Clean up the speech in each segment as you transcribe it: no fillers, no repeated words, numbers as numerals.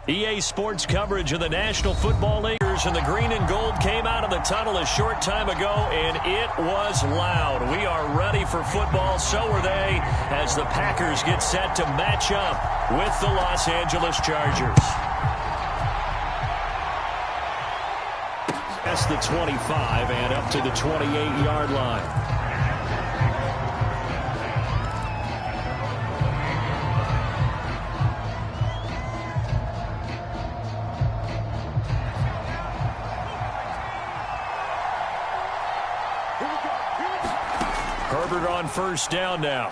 EA Sports coverage of the National Football League, and the green and gold came out of the tunnel a short time ago, and it was loud. We are ready for football. So are they, as the Packers get set to match up with the Los Angeles Chargers. Past the 25 and up to the 28-yard line. Herbert on first down now.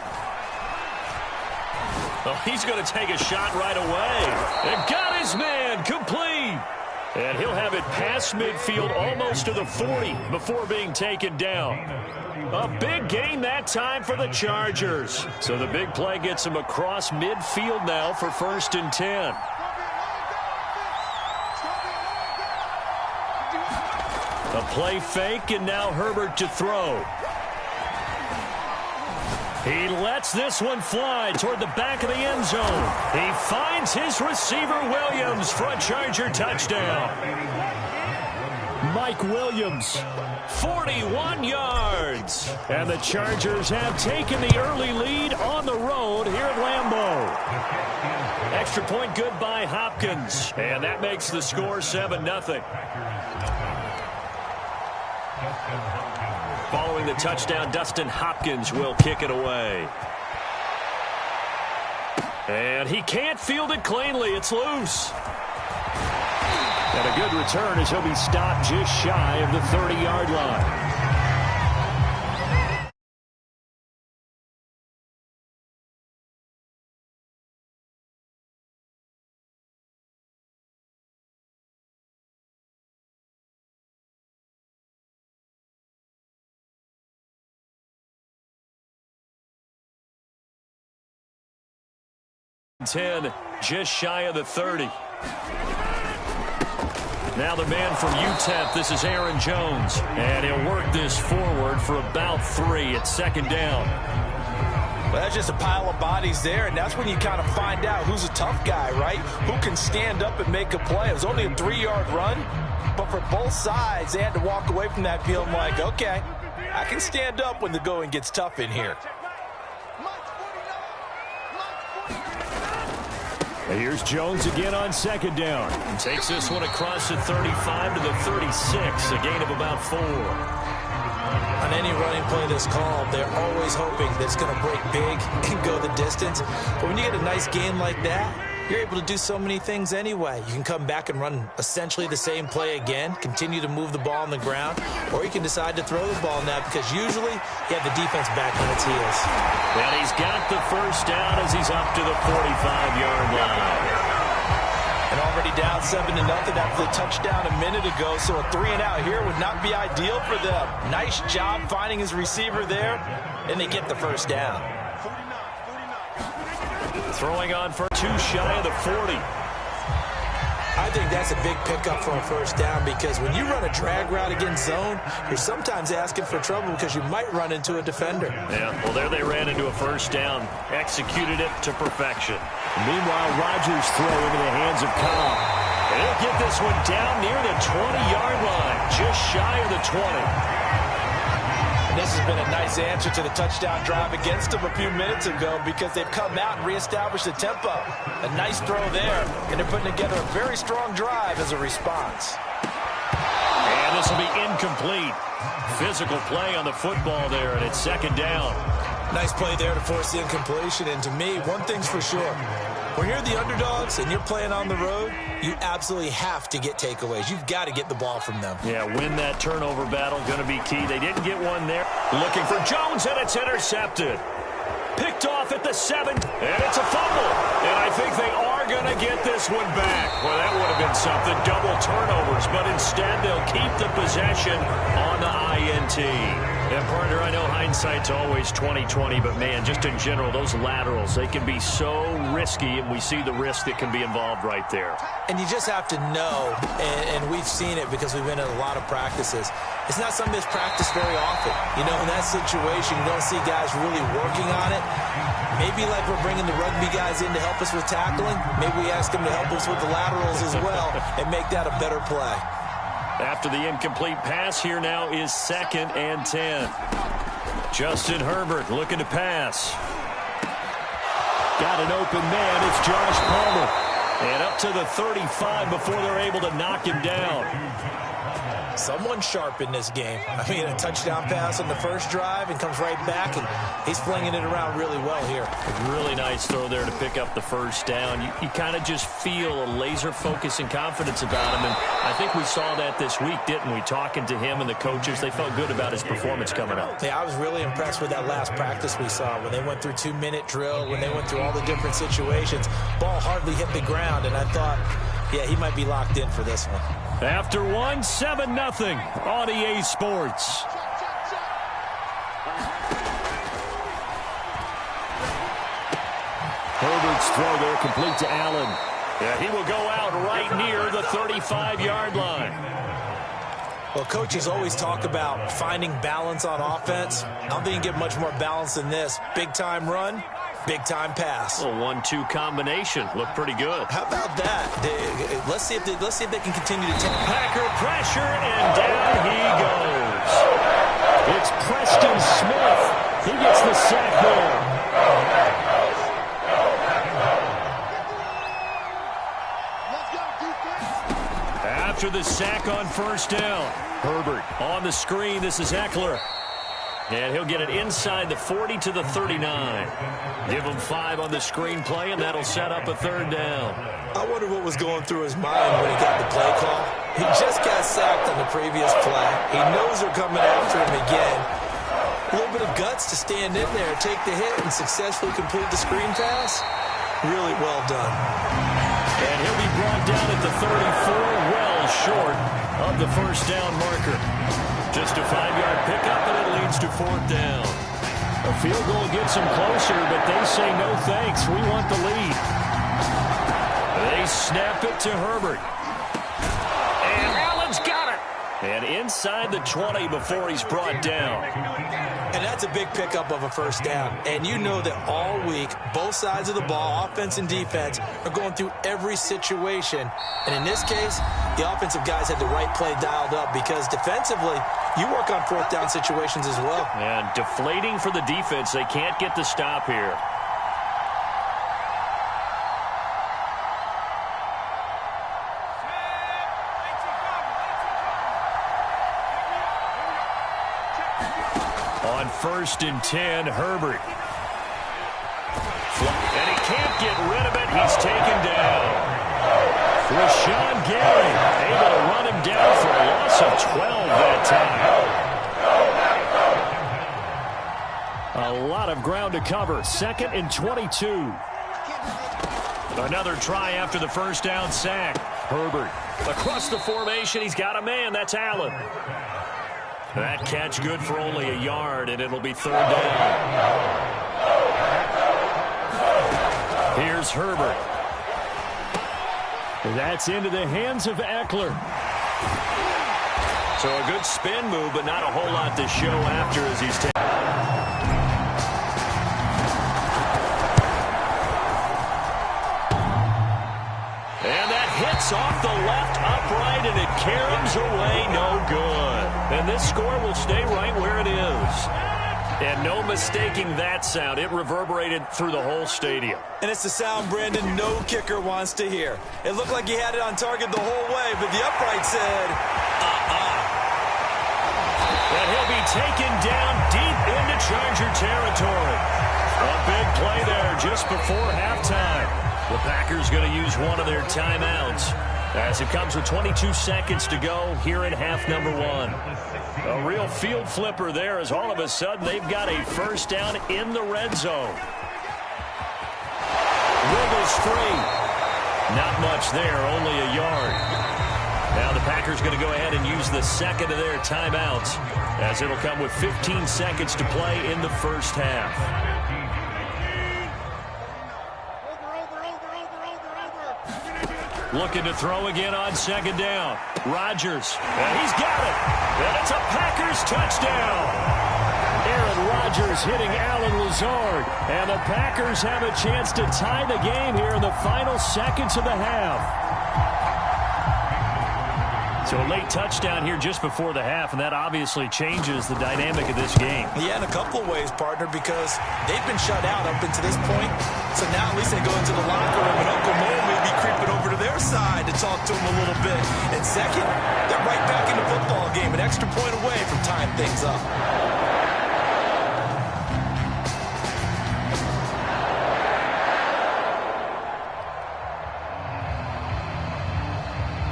Oh, he's going to take a shot right away. And got his man complete. And he'll have it past midfield almost to the 40 before being taken down. A big gain that time for the Chargers. So the big play gets him across midfield now for 1st and 10. A play fake, and now Herbert to throw. He lets this one fly toward the back of the end zone. He finds his receiver, Williams, for a Charger touchdown. Mike Williams, 41 yards. And the Chargers have taken the early lead on the road here at Lambeau. Extra point good by Hopkins. And that makes the score 7-0. Following the touchdown, Dustin Hopkins will kick it away. And he can't field it cleanly. It's loose. And a good return as he'll be stopped just shy of the 30-yard line. Just shy of the 30. Now the man from UTEP, this is Aaron Jones. And he'll work this forward for about 3 at 2nd down. Well, that's just a pile of bodies there, and that's when you kind of find out who's a tough guy, right? Who can stand up and make a play. It was only a 3-yard run, but for both sides, they had to walk away from that field like, okay, I can stand up when the going gets tough in here. Here's Jones again on 2nd down. Takes this one across the 35 to the 36, a gain of about 4. On any running play that's called, they're always hoping that it's going to break big and go the distance. But when you get a nice gain like that, you're able to do so many things anyway. You can come back and run essentially the same play again, continue to move the ball on the ground, or you can decide to throw the ball now because usually you have the defense back on its heels. And he's got the first down as he's up to the 45-yard line. And already down 7-0 after the touchdown a minute ago, so a 3-and-out here would not be ideal for them. Nice job finding his receiver there, and they get the first down. Throwing on for 2 shy of the 40. I think that's a big pickup for a first down because when you run a drag route against zone, you're sometimes asking for trouble because you might run into a defender. Yeah, well, there they ran into a first down. Executed it to perfection. Meanwhile, Rodgers throw into the hands of Cobb. And he'll get this one down near the 20-yard line, just shy of the 20. This has been a nice answer to the touchdown drive against them a few minutes ago because they've come out and reestablished the tempo. A nice throw there, and they're putting together a very strong drive as a response. And this will be incomplete. Physical play on the football there, and it's 2nd down. Nice play there to force the incompletion, and to me, one thing's for sure. When you're the underdogs and you're playing on the road, you absolutely have to get takeaways. You've got to get the ball from them. Yeah, win that turnover battle, going to be key. They didn't get one there. Looking for Jones, and it's intercepted. Picked off at the 7, and it's a fumble. And I think they are going to get this one back. Well, that would have been something, double turnovers, but instead they'll keep the possession on the INT. Yeah, partner, I know hindsight's always 20/20, but, man, just in general, those laterals, they can be so risky, and we see the risk that can be involved right there. And you just have to know, and we've seen it because we've been in a lot of practices. It's not something that's practiced very often. You know, in that situation, you don't see guys really working on it. Maybe like we're bringing the rugby guys in to help us with tackling. Maybe we ask them to help us with the laterals as well and make that a better play. After the incomplete pass, here now is 2nd and 10. Justin Herbert looking to pass. Got an open man. It's Josh Palmer. And up to the 35 before they're able to knock him down. Someone sharp in this game. I mean, a touchdown pass on the first drive and comes right back, and he's flinging it around really well here. A really nice throw there to pick up the first down. You kind of just feel a laser focus and confidence about him, and I think we saw that this week, didn't we? Talking to him and the coaches, they felt good about his performance coming up. Yeah, I was really impressed with that last practice we saw when they went through 2-minute drill, when they went through all the different situations. Ball hardly hit the ground, and I thought, yeah, he might be locked in for this one. After 7-0 on EA Sports. Herbert's throw there complete to Allen. Yeah, he will go out right near the 35-yard line. Well, coaches always talk about finding balance on offense. I don't think you get much more balance than this. Big-time run, big-time pass. A 1-2 combination. Looked pretty good. How about that? Let's see if they can continue to take. Packer pressure, and down he goes. It's Preston Smith. He gets the sack there. After the sack on first down, Herbert on the screen. This is Eckler. And he'll get it inside the 40 to the 39. Give him 5 on the screenplay, and that'll set up a 3rd down. I wonder what was going through his mind when he got the play call. He just got sacked on the previous play. He knows they're coming after him again. A little bit of guts to stand in there, take the hit, and successfully complete the screen pass. Really well done. And he'll be brought down at the 34, well short of the first down marker. Just a 5-yard pickup, and it leads to 4th down. A field goal gets them closer, but they say no thanks. We want the lead. They snap it to Herbert. And Allen's got it. And inside the 20 before he's brought down. And that's a big pickup of a first down. And you know that all week, both sides of the ball, offense and defense, are going through every situation. And in this case, the offensive guys had the right play dialed up because defensively, you work on 4th down situations as well. And deflating for the defense. They can't get the stop here. On 1st and 10, Herbert. And he can't get rid of it. He's taken down. Rashawn Gary able to run him down for a loss of 12 that time. A lot of ground to cover. 2nd and 22. Another try after the first down sack. Herbert across the formation. He's got a man. That's Allen. That catch good for only a yard, and it'll be 3rd down. Here's Herbert. That's into the hands of Eckler. So a good spin move, but not a whole lot to show after as he's taken. And that hits off the left upright, and it caroms away no good. And this score will stay right where it is. And no mistaking that sound. It reverberated through the whole stadium. And it's the sound, Brandon, no kicker wants to hear. It looked like he had it on target the whole way, but the upright said, And he'll be taken down deep into Charger territory. A big play there just before halftime. The Packers going to use one of their timeouts as it comes with 22 seconds to go here in half number 1. A real field flipper there as all of a sudden they've got a first down in the red zone. Wiggles free. Not much there, only a yard. Now the Packers going to go ahead and use the second of their timeouts, as it'll come with 15 seconds to play in the first half. Looking to throw again on second down. Rodgers, and he's got it. And it's a Packers touchdown. Aaron Rodgers hitting Allen Lazard. And the Packers have a chance to tie the game here in the final seconds of the half. So a late touchdown here just before the half, and that obviously changes the dynamic of this game. Yeah, in a couple of ways, partner, because they've been shut out up until this point. So now at least they go into the locker room, and Uncle Mo may be creeping over to their side to talk to him a little bit. And second, they're right back in the football game, an extra point away from tying things up.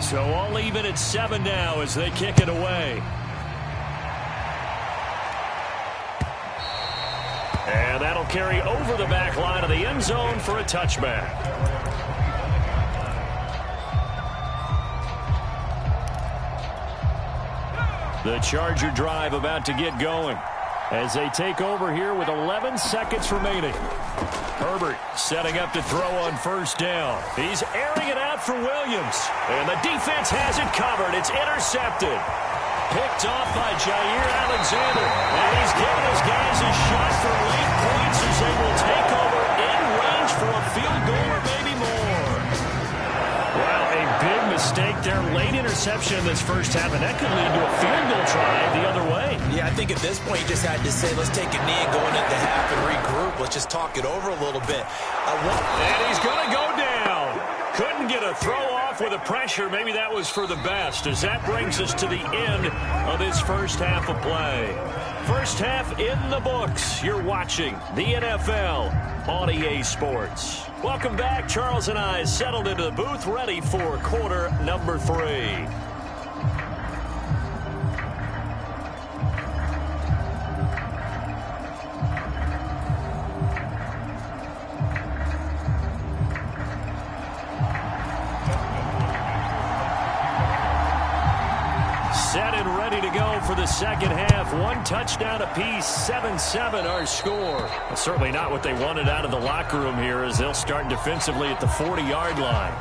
So all even at 7 now as they kick it away. And that'll carry over the back line of the end zone for a touchback. The Charger drive about to get going as they take over here with 11 seconds remaining. Herbert setting up to throw on first down. He's airing it out for Williams. And the defense has it covered. It's intercepted. Picked off by Jair Alexander. And he's giving his guys a shot for late points as they will take over in range for a field goal or maybe more. Well, a big mistake there. Late interception in this first half, and that could lead to a field goal try the other way. Yeah, I think at this point you just had to say, let's take a knee and go into half and regroup. Let's just talk it over a little bit. And he's going to go down. Couldn't get a throw off with the pressure. Maybe that was for the best, as that brings us to the end of this first half of play. First half in the books. You're watching the NFL on EA Sports. Welcome back. Charles and I settled into the booth, ready for quarter number 3. Set and ready to go for the second half. One touchdown apiece, 7-7 our score. Well, certainly not what they wanted out of the locker room here, as they'll start defensively at the 40-yard line.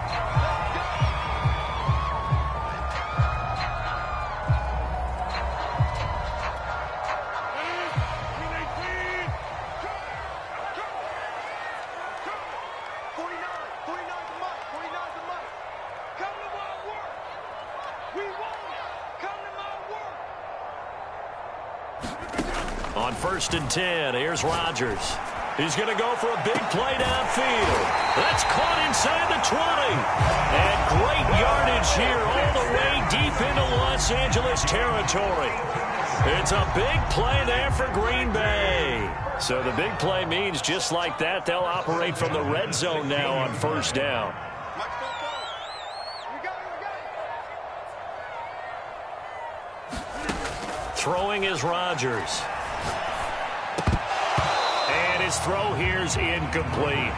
On 1st and 10, here's Rodgers. He's going to go for a big play downfield. That's caught inside the 20. And great yardage here all the way deep into Los Angeles territory. It's a big play there for Green Bay. So the big play means just like that, they'll operate from the red zone now on first down. Throwing is Rodgers. And his throw here's incomplete.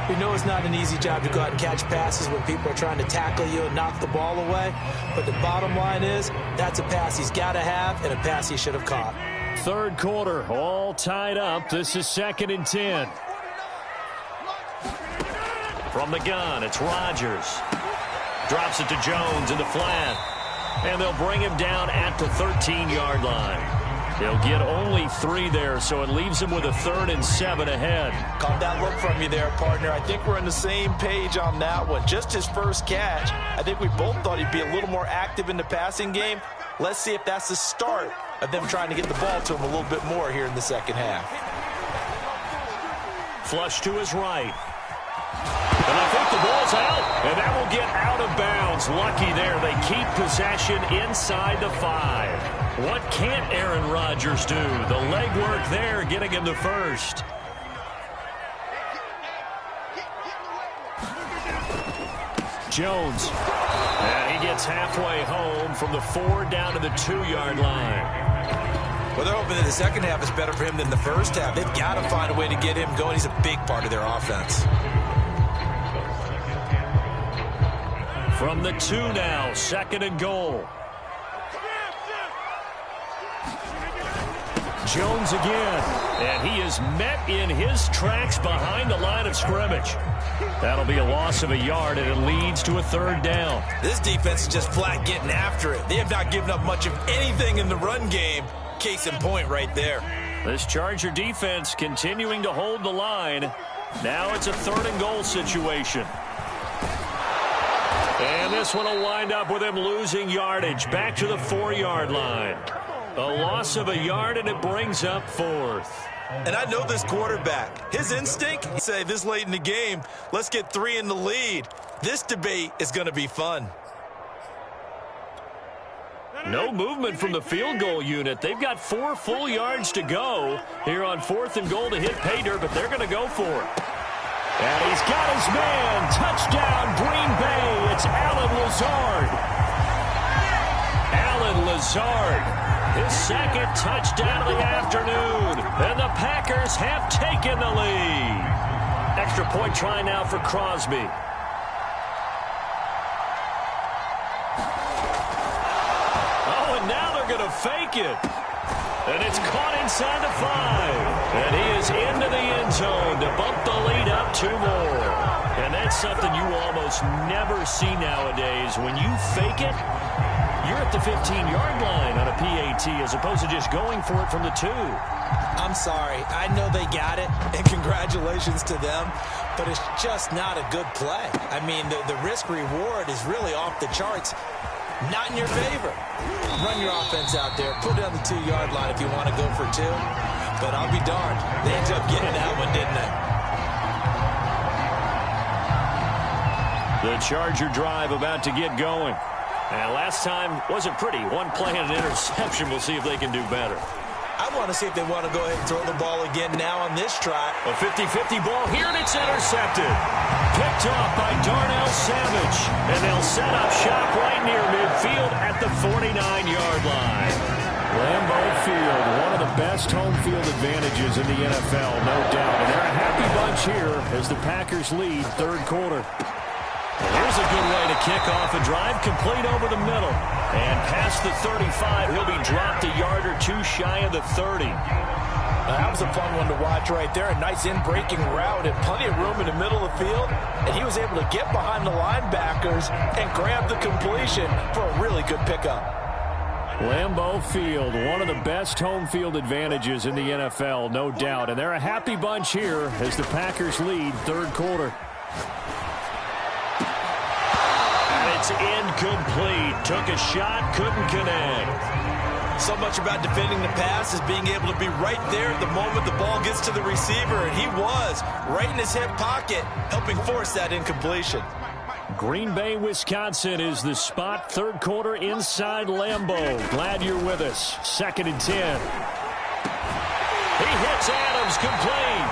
We know it's not an easy job to go out and catch passes when people are trying to tackle you and knock the ball away. But the bottom line is, that's a pass he's got to have and a pass he should have caught. Third quarter, all tied up. This is 2nd and 10. From the gun, it's Rodgers. Drops it to Jones in the flat. And they'll bring him down at the 13-yard line. They'll get only 3 there, so it leaves him with a 3rd and 7 ahead. Caught that look from you there, partner. I think we're on the same page on that one. Just his first catch. I think we both thought he'd be a little more active in the passing game. Let's see if that's the start of them trying to get the ball to him a little bit more here in the second half. Flush to his right. And I think the ball's out, and that will get out of bounds. Lucky there. They keep possession inside the 5. What can't Aaron Rodgers do? The legwork there, getting him the first. Jones. And he gets halfway home from the 4 down to the 2-yard line. Well, they're hoping that the second half is better for him than the first half. They've got to find a way to get him going. He's a big part of their offense. From the 2 now, 2nd and goal. Jones again, and he is met in his tracks behind the line of scrimmage. That'll be a loss of a yard, and it leads to a 3rd down. This defense is just flat getting after it. They have not given up much of anything in the run game. Case in point right there. This Charger defense continuing to hold the line. Now it's a 3rd and goal situation. And this one will wind up with him losing yardage back to the 4-yard line. A loss of a yard, and it brings up 4th. And I know this quarterback. His instinct, say this late in the game, let's get 3 in the lead. This debate is going to be fun. No movement from the field goal unit. They've got 4 full yards to go here on 4th and goal to hit pay dirt, but they're going to go for it. And he's got his man. Touchdown, Green Bay. It's Allen Lazard. Allen Lazard. His 2nd touchdown of the afternoon. And the Packers have taken the lead. Extra point try now for Crosby. Oh, and now they're going to fake it. And it's caught inside the 5. And he is into the end zone to bump the lead up 2 more. And that's something you almost never see nowadays. When you fake it, you're at the 15-yard line on a PAT as opposed to just going for it from the 2. I'm sorry. I know they got it, and congratulations to them, but it's just not a good play. I mean, the risk-reward is really off the charts. Not in your favor. Run your offense out there. Put it on the 2-yard line if you want to go for 2. But I'll be darned. They ended up getting that one, didn't they? The Charger drive about to get going. And last time wasn't pretty. 1 play and an interception. We'll see if they can do better. I want to see if they want to go ahead and throw the ball again now on this try. A 50-50 ball here, and it's intercepted. Picked off by Darnell Savage. And they'll set up shop right near midfield at the 49-yard line. Lambeau Field, one of the best home field advantages in the NFL, no doubt. And they're a happy bunch here as the Packers lead 3rd quarter. And here's a good way to kick off a drive, complete over the middle. And past the 35, he'll be dropped a yard or 2 shy of the 30. That was a fun one to watch right there. A nice in-breaking route and plenty of room in the middle of the field. And he was able to get behind the linebackers and grab the completion for a really good pickup. Lambeau Field, one of the best home field advantages in the NFL, no doubt. And they're a happy bunch here as the Packers lead 3rd quarter. It's incomplete. Took a shot, couldn't connect. So much about defending the pass is being able to be right there at the moment the ball gets to the receiver, and he was right in his hip pocket, helping force that incompletion. Green Bay, Wisconsin is the spot. 3rd quarter inside Lambeau. Glad you're with us. 2nd and 10. He hits Adams complete.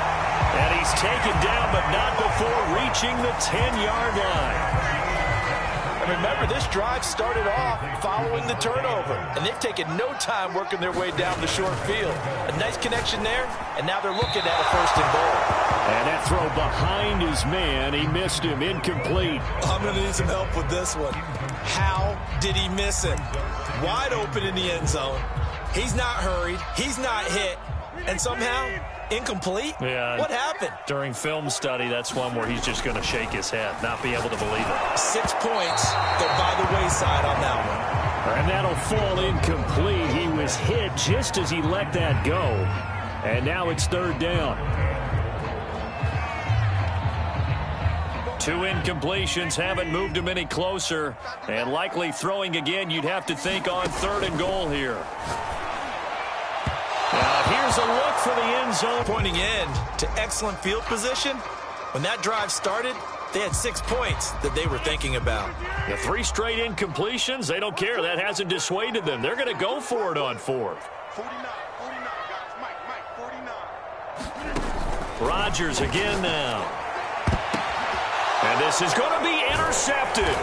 And he's taken down, but not before reaching the 10-yard line. Remember, this drive started off following the turnover, and they've taken no time working their way down the short field. A nice connection there, and now they're looking at a 1st and goal. And that throw behind his man, he missed him, incomplete. I'm going to need some help with this one. How did he miss him? Wide open in the end zone. He's not hurried, he's not hit, and somehow incomplete? Yeah. What happened? During film study, that's one where he's just going to shake his head, not be able to believe it. 6 points go by the wayside on that one. And that'll fall incomplete. He was hit just as he let that go. And now it's 3rd down. 2 incompletions haven't moved him any closer. And likely throwing again, you'd have to think on 3rd and goal here. Now here's a look for the end zone. Pointing in to excellent field position. When that drive started, they had 6 points that they were thinking about. The 3 straight incompletions, they don't care. That hasn't dissuaded them. They're going to go for it on 4th. 49, guys. Mike, 49. Rodgers again now. And this is going to be intercepted.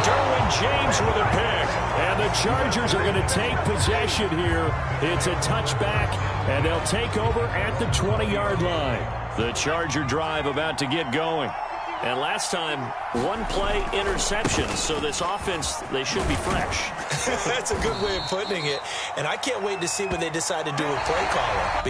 Derwin James with a pick. And the Chargers are going to take possession here. It's a touchback, and they'll take over at the 20-yard line. The Charger drive about to get going. And last time, one play interception. So this offense, they should be fresh. That's a good way of putting it. And I can't wait to see when they decide to do a play caller.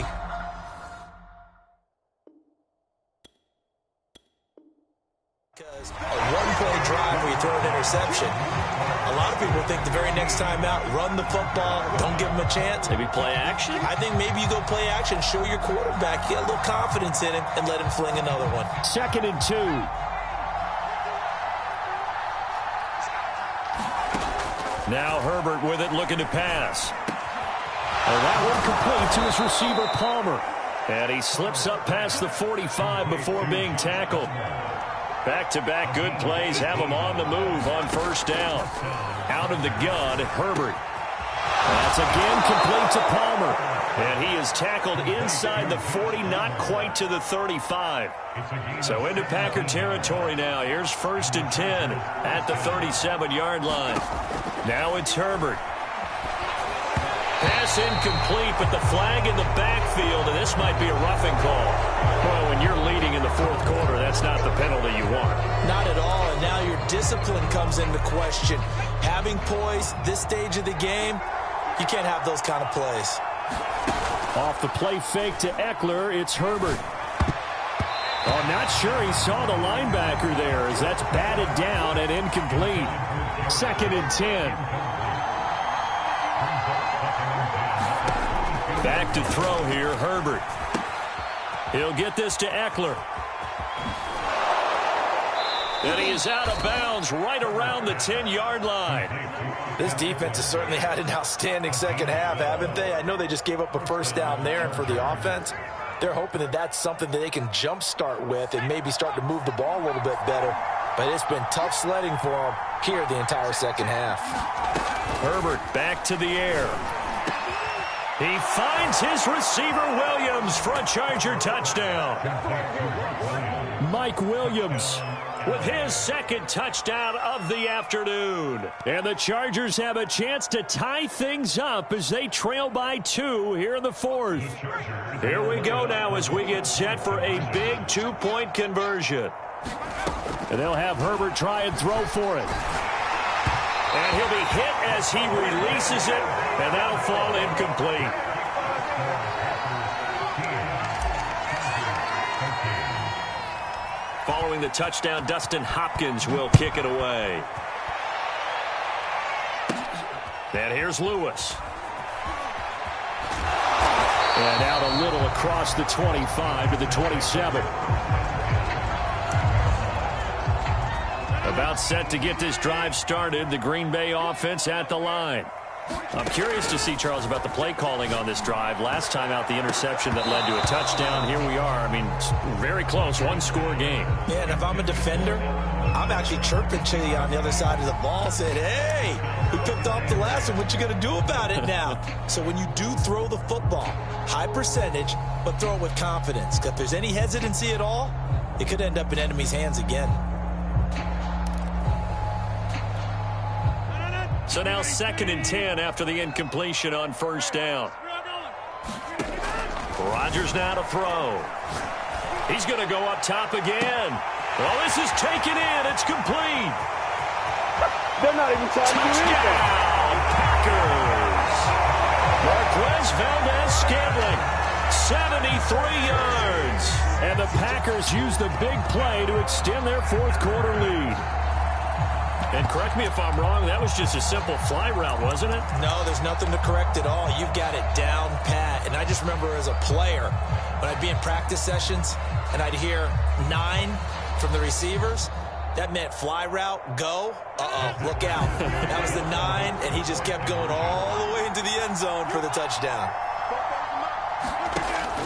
Because a one-play drive where you throw an interception, a lot of people think the very next time out, run the football, don't give them a chance. Maybe play action? I think maybe you go play action, show your quarterback, get a little confidence in him, and let him fling another one. 2nd and 2. Now Herbert with it, looking to pass. And that one complete to his receiver, Palmer. And he slips up past the 45 before being tackled. Back-to-back good plays have him on the move on 1st down. Out of the gun, Herbert. That's again complete to Palmer. And he is tackled inside the 40, not quite to the 35. So into Packer territory now. Here's 1st and 10 at the 37-yard line. Now it's Herbert. Pass incomplete, but the flag in the backfield, and this might be a roughing call. Well, when you're leading in the 4th quarter, that's not the penalty you want. Not at all, and now your discipline comes into question. Having poise this stage of the game, you can't have those kind of plays. Off the play fake to Eckler, it's Herbert. Oh, not sure he saw the linebacker there as that's batted down and incomplete. 2nd and 10. Back to throw here, Herbert. He'll get this to Eckler. And he is out of bounds right around the 10-yard line. This defense has certainly had an outstanding second half, haven't they? I know they just gave up a 1st down there, and for the offense, they're hoping that that's something that they can jumpstart with and maybe start to move the ball a little bit better. But it's been tough sledding for them here the entire second half. Herbert back to the air. He finds his receiver, Williams, for a Charger touchdown. Mike Williams with his 2nd touchdown of the afternoon. And the Chargers have a chance to tie things up as they trail by 2 here in the 4th. Here we go now as we get set for a big 2-point conversion. And they'll have Herbert try and throw for it. And he'll be hit as he releases it, and that'll fall incomplete. Following the touchdown, Dustin Hopkins will kick it away. And here's Lewis. And out a little across the 25 to the 27. About set to get this drive started. The Green Bay offense at the line. I'm curious to see, Charles, about the play calling on this drive. Last time out, the interception that led to a touchdown. Here we are. I mean, very close, 1-score game. Yeah, and if I'm a defender, I'm actually chirping to you on the other side of the ball, saying, hey, we picked off the last one. What you going to do about it now? So when you do throw the football, high percentage, but throw it with confidence. If there's any hesitancy at all, it could end up in enemy's hands again. So now 2nd and 10 after the incompletion on 1st down. Rodgers now to throw. He's going to go up top again. Well, this is taken in. It's complete. They're not even trying to do anything. Packers. Marquez Valdez-Scantling, 73 yards. And the Packers use the big play to extend their 4th quarter lead. And correct me if I'm wrong, that was just a simple fly route, wasn't it? No, there's nothing to correct at all. You've got it down pat. And I just remember as a player, when I'd be in practice sessions and I'd hear 9 from the receivers, that meant fly route, go. Look out. That was the 9, and he just kept going all the way into the end zone for the touchdown.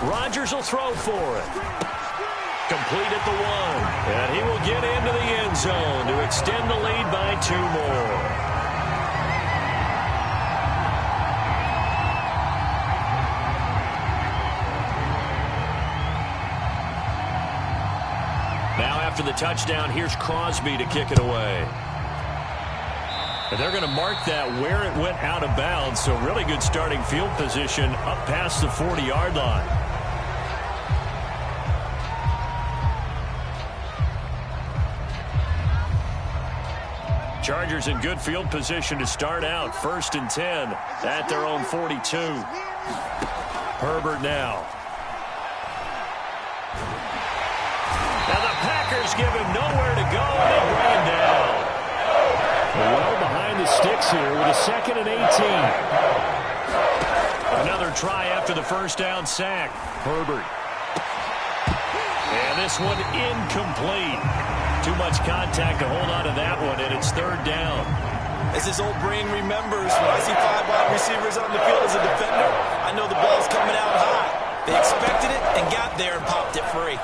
Rodgers will throw for it. Complete at the 1. And he will get into the end zone to extend the lead by 2 more. Now after the touchdown, here's Crosby to kick it away. And they're going to mark that where it went out of bounds, so really good starting field position up past the 40-yard line. Chargers in good field position to start out. 1st and 10 at their own 42. Herbert now. Now the Packers give him nowhere to go, and they bring him down. Well behind the sticks here with a 2nd and 18. Another try after the first down sack. Herbert. And this one incomplete. Too much contact to hold on to that one, and it's 3rd down. As his old brain remembers, when I see 5 wide receivers on the field as a defender, I know the ball's coming out high. They expected it and got there and popped it free.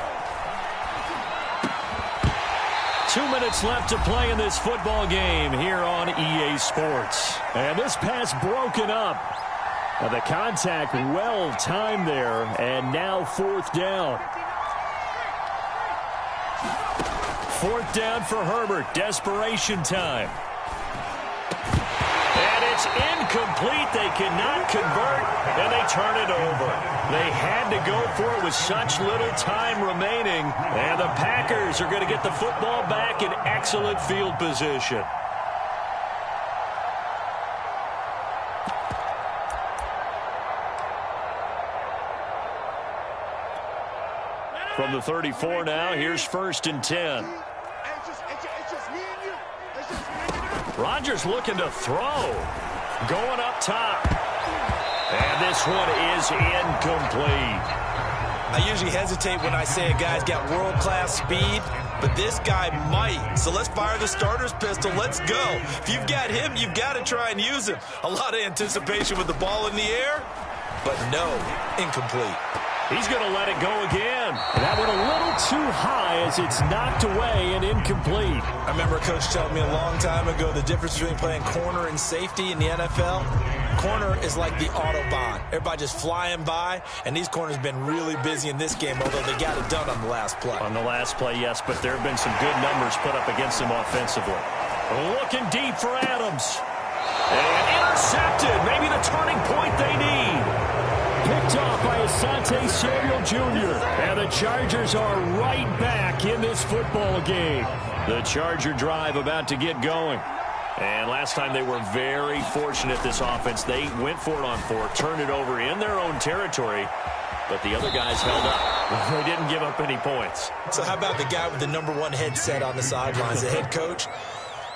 2 minutes left to play in this football game here on EA Sports. And this pass broken up. Now the contact well timed there, and now 4th down. 4th down for Herbert. Desperation time. And it's incomplete. They cannot convert, and they turn it over. They had to go for it with such little time remaining, and the Packers are going to get the football back in excellent field position. From the 34 now, here's 1st and 10. Rodgers looking to throw. Going up top. And this one is incomplete. I usually hesitate when I say a guy's got world-class speed, but this guy might. So let's fire the starter's pistol. Let's go. If you've got him, you've got to try and use him. A lot of anticipation with the ball in the air, but no, incomplete. He's going to let it go again. And that went a little too high as it's knocked away and incomplete. I remember a coach telling me a long time ago the difference between playing corner and safety in the NFL. Corner is like the Autobahn. Everybody just flying by, and these corners have been really busy in this game, although they got it done on the last play. On the last play, yes, but there have been some good numbers put up against them offensively. Looking deep for Adams. And intercepted. Maybe the turning point they need. Picked off by Asante Samuel Jr. And the Chargers are right back in this football game. The Charger drive about to get going. And last time they were very fortunate, this offense. They went for it on 4, turned it over in their own territory, but the other guys held up. They didn't give up any points. So how about the guy with the #1 headset on the sidelines, the head coach?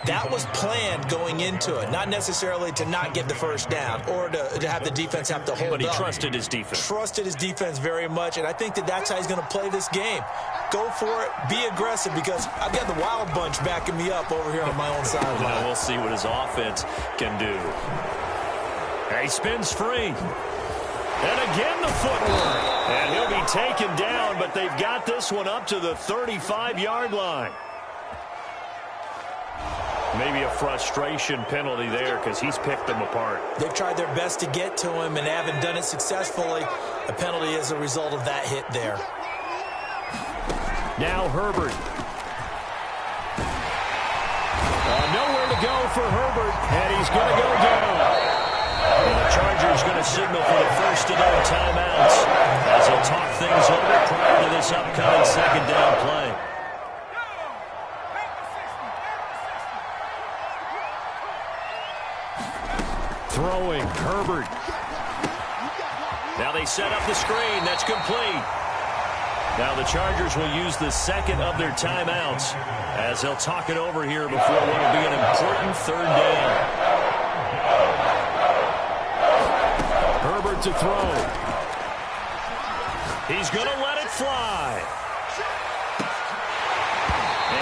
That was planned going into it, not necessarily to not get the first down or to have the defense have to hold up. But he trusted his defense. Trusted his defense very much, and I think that's how he's going to play this game. Go for it, be aggressive, because I've got the Wild Bunch backing me up over here on my own sideline. Well, we'll see what his offense can do. He spins free. And again the footwork. And he'll be taken down, but they've got this one up to the 35-yard line. Maybe a frustration penalty there because he's picked them apart. They've tried their best to get to him and haven't done it successfully. A penalty is a result of that hit there. Now Herbert. Nowhere to go for Herbert, and he's going to go down. And the Chargers going to signal for the first of their timeouts as they'll talk things over prior to this upcoming 2nd down play. Throwing, Herbert. Now they set up the screen. That's complete. Now the Chargers will use the 2nd of their timeouts as they'll talk it over here before what will be an important 3rd down. Herbert to throw. He's going to let it fly.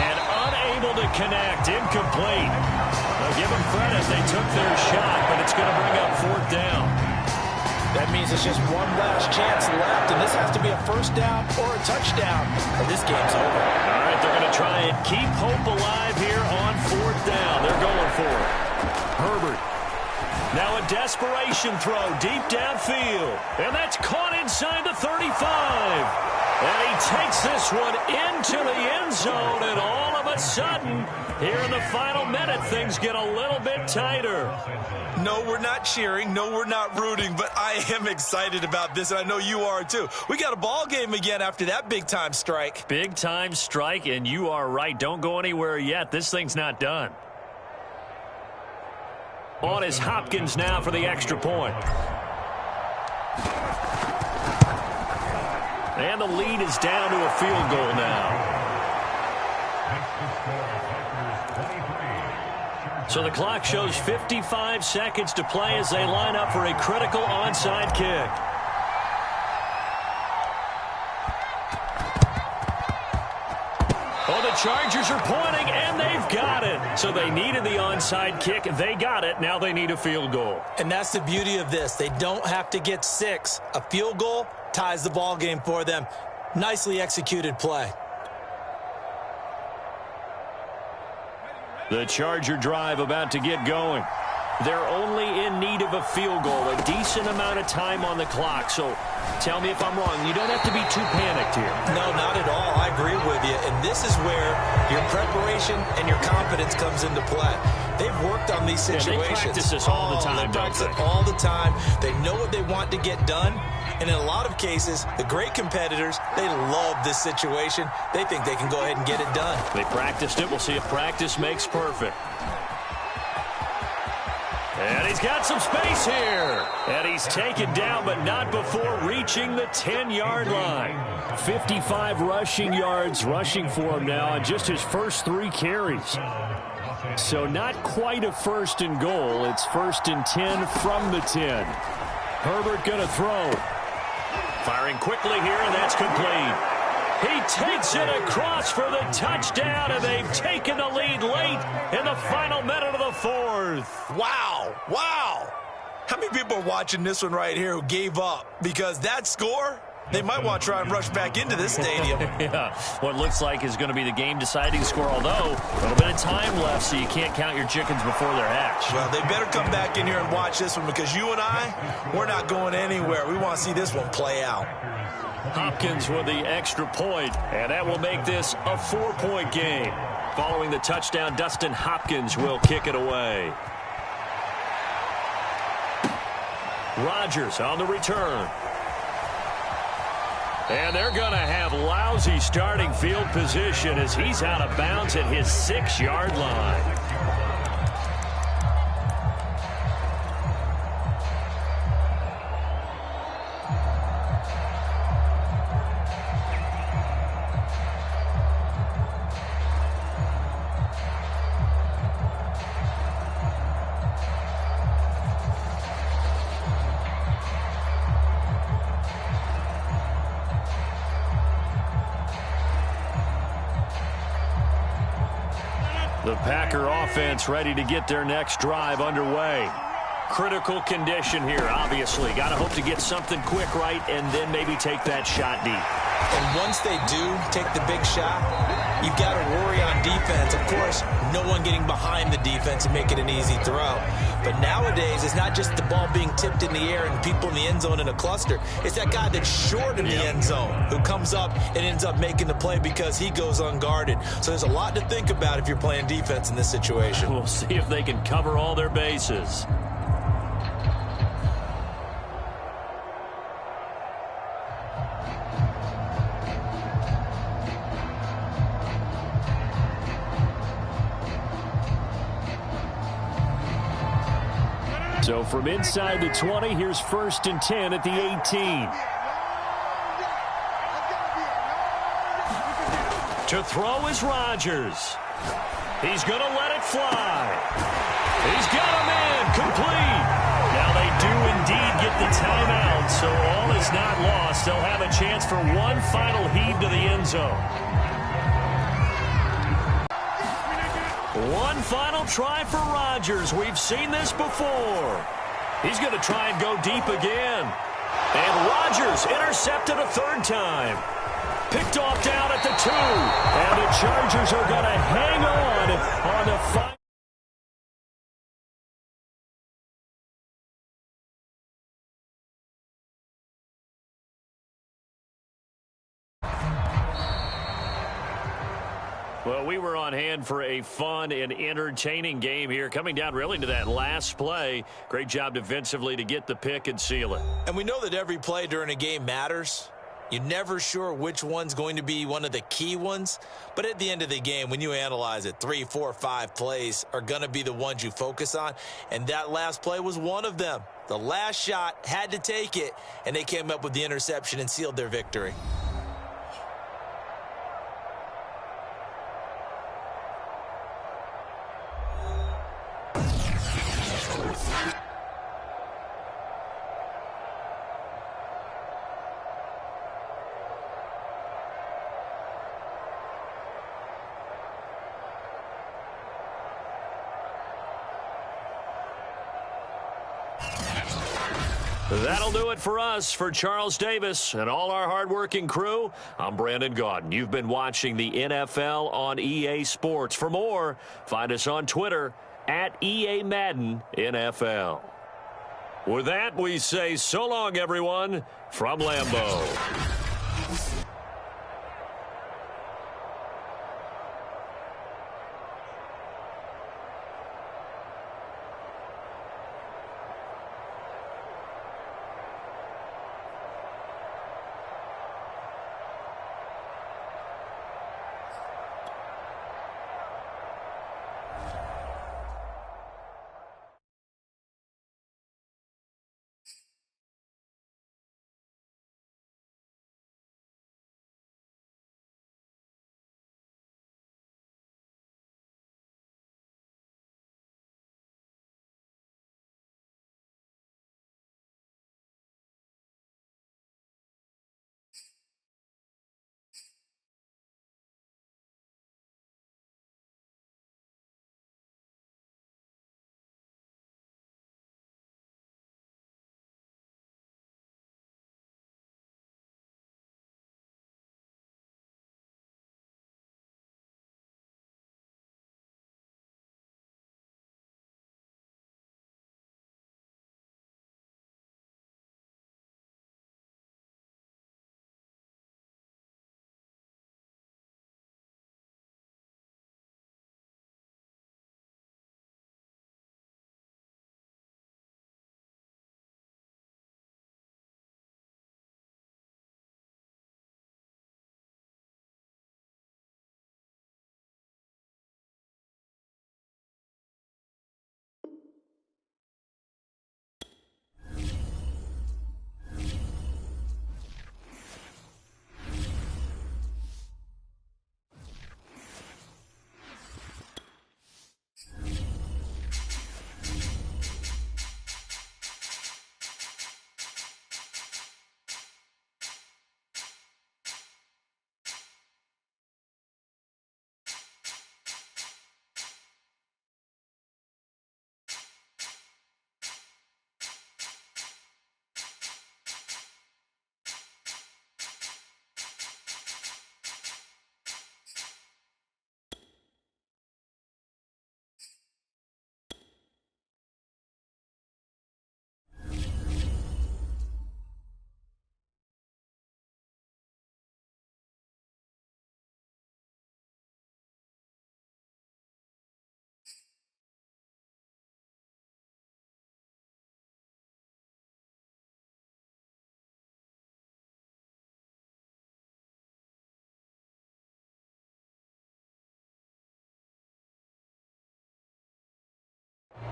And unable to connect. Incomplete. Now give them credit. They took their shot, but it's going to bring up 4th down. That means it's just one last chance left, and this has to be a first down or a touchdown, or this game's over. All right, they're going to try and keep hope alive here on 4th down. They're going for it. Herbert. Now a desperation throw deep downfield. And that's caught inside the 35. And he takes this one into the end zone, and all of a sudden, here in the final minute, things get a little bit tighter. No, we're not cheering. No, we're not rooting, but I am excited about this, and I know you are too. We got a ball game again after that big-time strike. Big-time strike, and you are right. Don't go anywhere yet. This thing's not done. On is Hopkins now for the extra point. And the lead is down to a field goal now. So the clock shows 55 seconds to play as they line up for a critical onside kick. Oh, the Chargers are pointing, and they've got it. So they needed the onside kick. They got it. Now they need a field goal. And that's the beauty of this. They don't have to get 6. A field goal ties the ball game for them. Nicely executed play. The Charger drive about to get going. They're only in need of a field goal, a decent amount of time on the clock. So tell me if I'm wrong. You don't have to be too panicked here. No, not at all. I agree with you. And this is where your preparation and your confidence comes into play. They've worked on these situations. Yeah, they practice this all the time, They practice it all the time. They know what they want to get done. And in a lot of cases, the great competitors, they love this situation. They think they can go ahead and get it done. They practiced it. We'll see if practice makes perfect. And he's got some space here. And he's taken down, but not before reaching the 10-yard line. 55 rushing yards rushing for him now on just his first 3 carries. So not quite a first and goal. It's first and 10 from the 10. Herbert going to throw. Firing quickly here, and that's complete. He takes it across for the touchdown, and they've taken the lead late in the final minute of the 4th. Wow. Wow. How many people are watching this one right here who gave up? Because that score, they might want to try and rush back into this stadium. Yeah, what looks like is going to be the game-deciding score, although a little bit of time left, so you can't count your chickens before they're hatched. Well, they better come back in here and watch this one, because you and I, we're not going anywhere. We want to see this one play out. Hopkins with the extra point, and that will make this a 4-point game. Following the touchdown, Dustin Hopkins will kick it away. Rodgers on the return. And they're going to have lousy starting field position as he's out of bounds at his 6-yard line. The Packer offense ready to get their next drive underway. Critical condition here, obviously. Got to hope to get something quick right and then maybe take that shot deep. And once they do take the big shot, you've got to worry on defense. Of course, no one getting behind the defense and make it an easy throw. But nowadays, it's not just the ball being tipped in the air and people in the end zone in a cluster. It's that guy that's short in the end zone who comes up and ends up making the play because he goes unguarded. So there's a lot to think about if you're playing defense in this situation. We'll see if they can cover all their bases. So from inside the 20, here's 1st and 10 at the 18. To throw is Rodgers. He's going to let it fly. He's got a man complete. Now they do indeed get the timeout, so all is not lost. They'll have a chance for one final heave to the end zone. One final try for Rodgers. We've seen this before. He's going to try and go deep again. And Rodgers intercepted a 3rd time. Picked off down at the 2. And the Chargers are going to hang on the final. Well, we were on hand for a fun and entertaining game here. Coming down really to that last play. Great job defensively to get the pick and seal it. And we know that every play during a game matters. You're never sure which one's going to be one of the key ones, but at the end of the game, when you analyze it, 3, 4, 5 plays are going to be the ones you focus on, and that last play was one of them. The last shot had to take it, and they came up with the interception and sealed their victory. That'll do it for us. For Charles Davis and all our hardworking crew, I'm Brandon Gaudin. You've been watching the NFL on EA Sports. For more, find us on Twitter at EA Madden NFL. With that, we say so long, everyone, from Lambeau.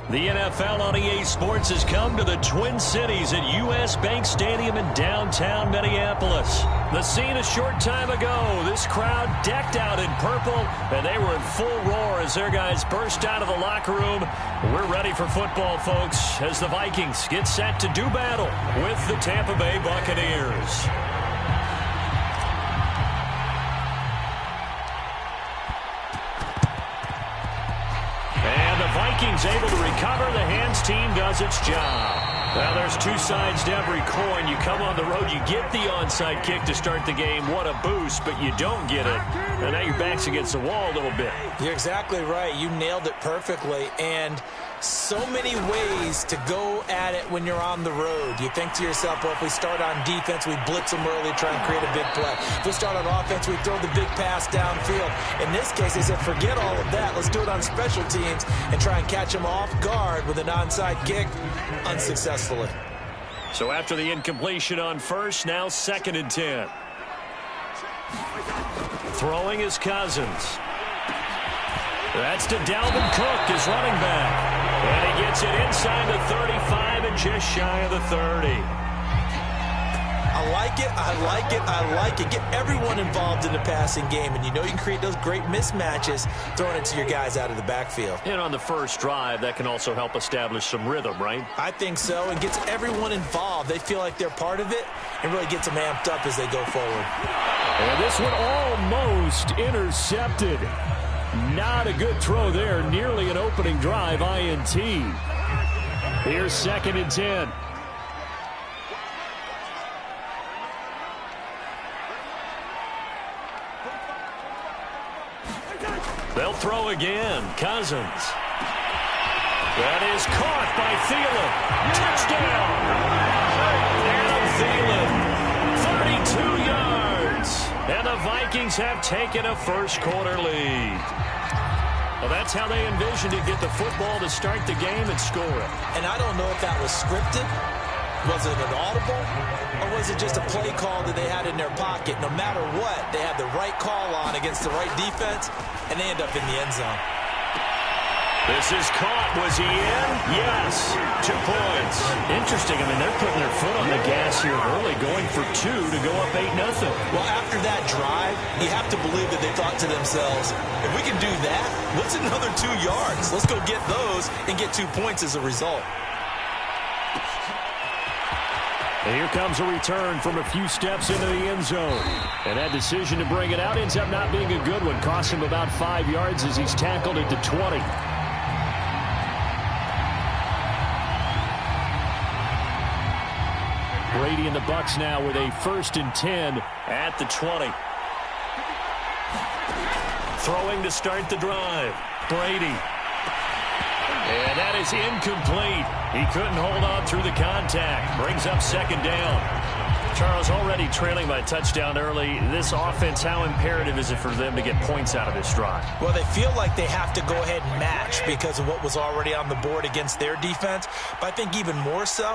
The NFL on EA Sports has come to the Twin Cities at U.S. Bank Stadium in downtown Minneapolis. The scene a short time ago, this crowd decked out in purple, and they were in full roar as their guys burst out of the locker room. We're ready for football, folks, as the Vikings get set to do battle with the Tampa Bay Buccaneers. Vikings able to recover. The hands team does its job. Well, there's two sides to every coin. You come on the road, you get the onside kick to start the game. What a boost, but you don't get it. And now your back's against the wall a little bit. You're exactly right. You nailed it perfectly. And so many ways to go at it when you're on the road. You think to yourself, well, if we start on defense, we blitz them early, try and create a big play. If we start on offense, we throw the big pass downfield. In this case, they said, forget all of that. Let's do it on special teams and try and catch them off guard with an onside kick unsuccessfully. So after the incompletion on first, now 2nd and 10. Throwing is Cousins. That's to Dalvin Cook, his running back. And he gets it inside the 35 and just shy of the 30. I like it, I like it, I like it. Get everyone involved in the passing game, and you know you can create those great mismatches throwing it to your guys out of the backfield. And on the first drive, that can also help establish some rhythm, right? I think so, and gets everyone involved. They feel like they're part of it and really gets them amped up as they go forward. And this one almost intercepted. Not a good throw there. Nearly an opening drive INT. Here's 2nd and 10. They'll throw again. Cousins. That is caught by Thielen. Touchdown. Adam Thielen. 32 yards. And the Vikings have taken a first-quarter lead. Well, that's how they envisioned to get the football to start the game and score it. And I don't know if that was scripted. Was it an audible? Or was it just a play call that they had in their pocket? No matter what, they had the right call on against the right defense, and they end up in the end zone. This is caught. Was he in? Yes. 2 points. Interesting. I mean, they're putting their foot on the gas here early, going for 2 to go up 8-0. Well, after that drive, you have to believe that they thought to themselves, if we can do that, what's another 2 yards? Let's go get those and get 2 points as a result. And here comes a return from a few steps into the end zone. And that decision to bring it out ends up not being a good one. Costs him about 5 yards as he's tackled at the 20. Brady and the Bucs now with a 1st and 10 at the 20. Throwing to start the drive. Brady. And that is incomplete. He couldn't hold on through the contact. Brings up 2nd down. Charles, already trailing by a touchdown early. This offense, how imperative is it for them to get points out of this drive? Well, they feel like they have to go ahead and match because of what was already on the board against their defense. But I think even more so,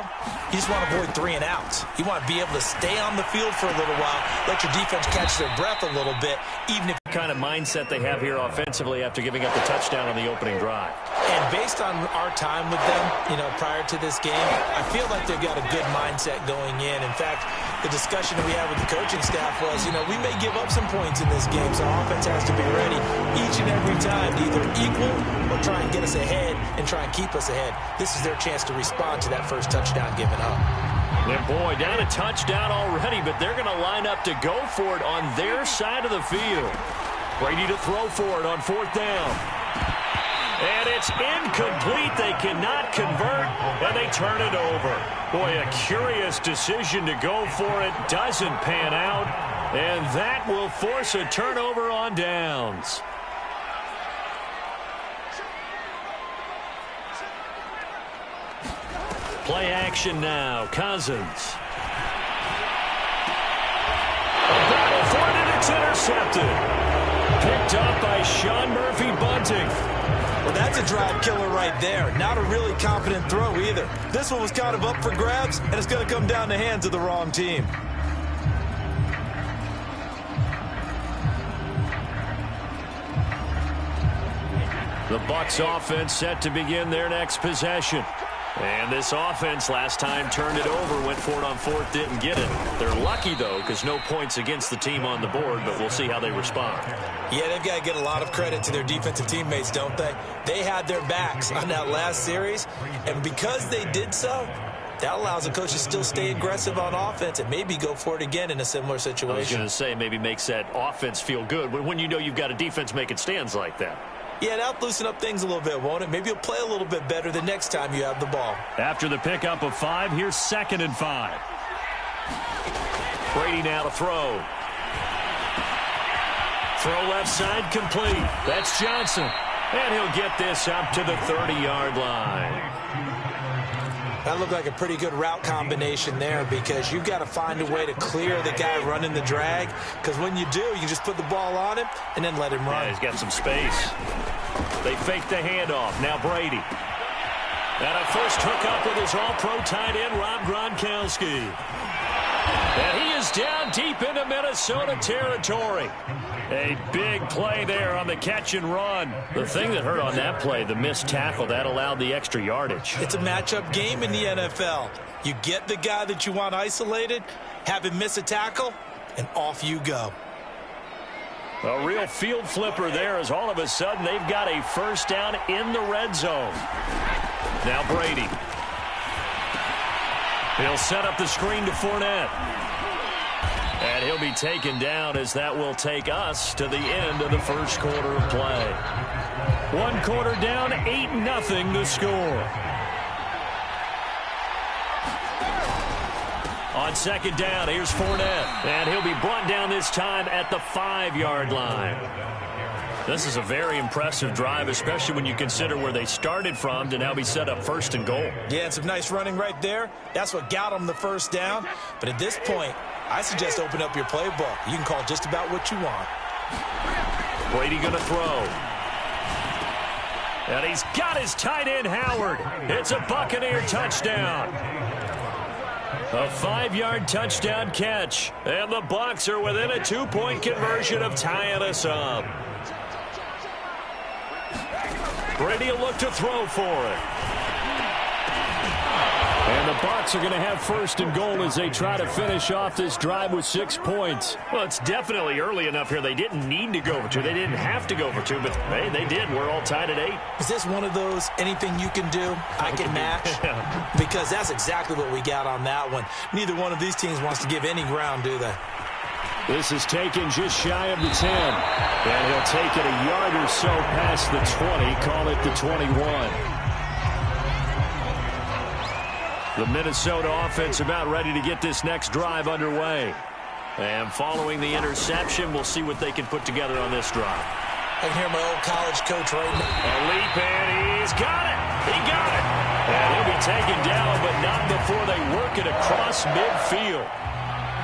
you just want to avoid 3 and outs. You want to be able to stay on the field for a little while, let your defense catch their breath a little bit, even if kind of mindset they have here offensively after giving up the touchdown on the opening drive. And based on our time with them, prior to this game, I feel like they've got a good mindset going in. In fact, the discussion that we had with the coaching staff was, we may give up some points in this game, so our offense has to be ready each and every time to either equal or try and get us ahead and try and keep us ahead. This is their chance to respond to that first touchdown given up. And boy, down a touchdown already, but they're going to line up to go for it on their side of the field. Brady to throw for it on 4th down. And it's incomplete. They cannot convert, and they turn it over. Boy, a curious decision to go for it. Doesn't pan out, and that will force a turnover on downs. Play action now. Cousins. A battle for it, and it's intercepted. Picked up by Sean Murphy-Bunting. Well, that's a drive killer right there. Not a really confident throw either. This one was kind of up for grabs, and it's going to come down the hands of the wrong team. The Bucs offense set to begin their next possession. And this offense last time turned it over, went for it on 4th, didn't get it. They're lucky, though, because no points against the team on the board, but we'll see how they respond. Yeah, they've got to get a lot of credit to their defensive teammates, don't they? They had their backs on that last series, and because they did so, that allows the coach to still stay aggressive on offense and maybe go for it again in a similar situation. I was going to say, maybe makes that offense feel good when you know you've got a defense making stands like that. Yeah, that'll loosen up things a little bit, won't it? Maybe you'll play a little bit better the next time you have the ball. After the pickup of 5, here's 2nd and 5. Brady now to throw. Throw left side complete. That's Johnson. And he'll get this up to the 30-yard line. That looked like a pretty good route combination there because you've got to find a way to clear the guy running the drag, because when you do, you just put the ball on him and then let him run. Yeah, he's got some space. They fake the handoff. Now Brady. And a first hookup with his all-pro tight end, Rob Gronkowski. And he is down deep into Minnesota territory. A big play there on the catch and run. The thing that hurt on that play, the missed tackle, that allowed the extra yardage. It's a matchup game in the NFL. You get the guy that you want isolated, have him miss a tackle, and off you go. A real field flipper there as all of a sudden they've got a first down in the red zone. Now Brady. He'll set up the screen to Fournette. And he'll be taken down as that will take us to the end of the first quarter of play. 1 quarter down, 8-0 the score. On second down, here's Fournette. And he'll be brought down this time at the 5-yard line. This is a very impressive drive, especially when you consider where they started from to now be set up first and goal. Yeah, and some nice running right there. That's what got them the first down. But at this point, I suggest open up your playbook. You can call just about what you want. Brady going to throw. And he's got his tight end, Howard. It's a Buccaneer touchdown. A 5-yard touchdown catch. And the Bucs are within a 2-point conversion of tying us up. Brady will look to throw for it. And the Bucs are going to have first and goal as they try to finish off this drive with 6 points. Well, it's definitely early enough here. They didn't need to go for 2. They didn't have to go for 2, but hey, they did. We're all tied at 8. Is this one of those anything you can do, I can match? Because that's exactly what we got on that one. Neither one of these teams wants to give any ground, do they? This is taken just shy of the 10. And he'll take it a yard or so past the 20. Call it the 21. The Minnesota offense about ready to get this next drive underway. And following the interception, we'll see what they can put together on this drive. I can hear my old college coach right now. A leap, and he's got it. He got it. And he'll be taken down, but not before they work it across midfield.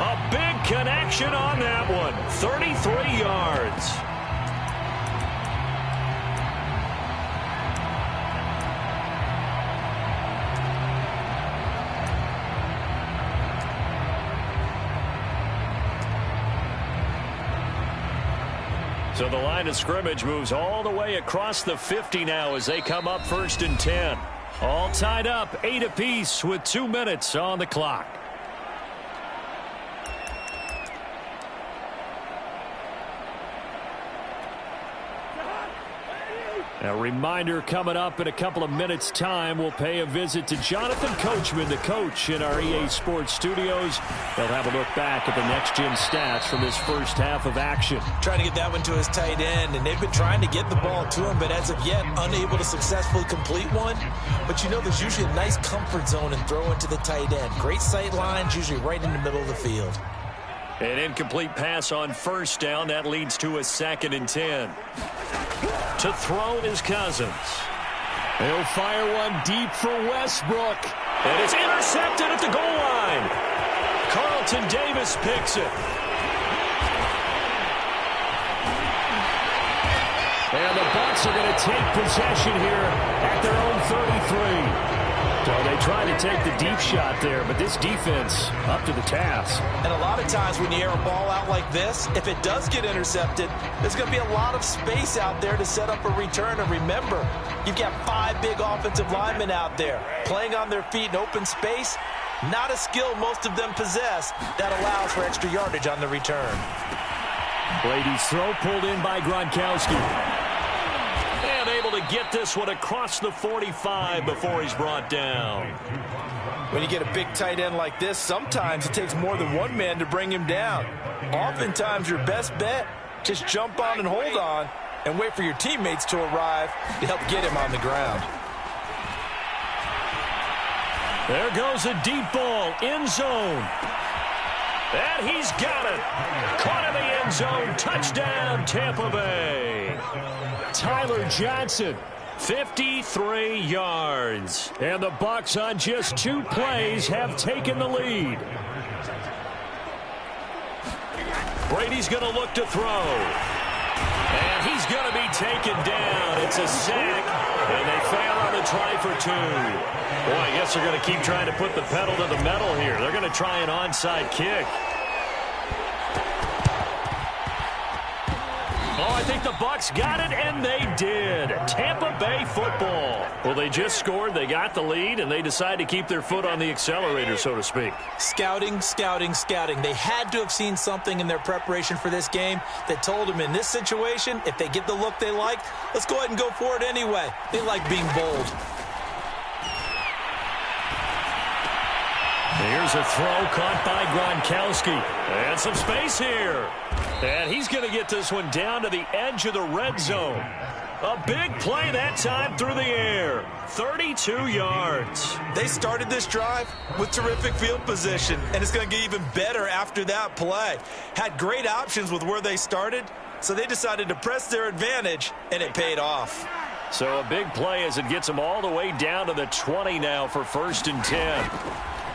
A big connection on that one. 33 yards. So the line of scrimmage moves all the way across the 50 now as they come up first and 10. All tied up, 8 apiece with 2 minutes on the clock. A reminder coming up in a couple of minutes' time. We'll pay a visit to Jonathan Coachman, the coach in our EA Sports studios. They'll have a look back at the next-gen stats from this first half of action. Trying to get that one to his tight end, and they've been trying to get the ball to him, but as of yet, unable to successfully complete one. But you know there's usually a nice comfort zone and throw into the tight end. Great sight lines, usually right in the middle of the field. An incomplete pass on first down. That leads to a 2nd and 10. To throw is Cousins. He'll fire one deep for Westbrook. And it's intercepted at the goal line. Carlton Davis picks it. And the Bucs are going to take possession here at their own 33. So they try to take the deep shot there, but this defense up to the task. And a lot of times when you air a ball out like this, if it does get intercepted, there's going to be a lot of space out there to set up a return. And remember, you've got 5 big offensive linemen out there playing on their feet in open space. Not a skill most of them possess that allows for extra yardage on the return. Brady's throw pulled in by Gronkowski. And able to get this one across the 45 before he's brought down. When you get a big tight end like this, sometimes it takes more than one man to bring him down. Oftentimes your best bet, just jump on and hold on and wait for your teammates to arrive to help get him on the ground. There goes a deep ball, end zone. And he's got it. Caught in the end zone. Touchdown, Tampa Bay. Tyler Johnson, 53 yards. And the Bucs on just 2 plays have taken the lead. Brady's going to look to throw. And he's going to be taken down It's a sack, and they fail on the try for 2. Boy, I guess they're going to keep trying to put the pedal to the metal here. They're going to try an onside kick. Oh, I think the Bucs got it, and they did. Tampa Bay football. Well, they just scored, they got the lead, and they decide to keep their foot on the accelerator, so to speak. Scouting, scouting, scouting. They had to have seen something in their preparation for this game that told them in this situation, if they get the look they like, let's go ahead and go for it anyway. They like being bold. Here's a throw caught by Gronkowski. And some space here. And he's going to get this one down to the edge of the red zone. A big play that time through the air. 32 yards. They started this drive with terrific field position, and it's going to get even better after that play. Had great options with where they started, so they decided to press their advantage, and it paid off. So a big play as it gets them all the way down to the 20 now for 1st and 10.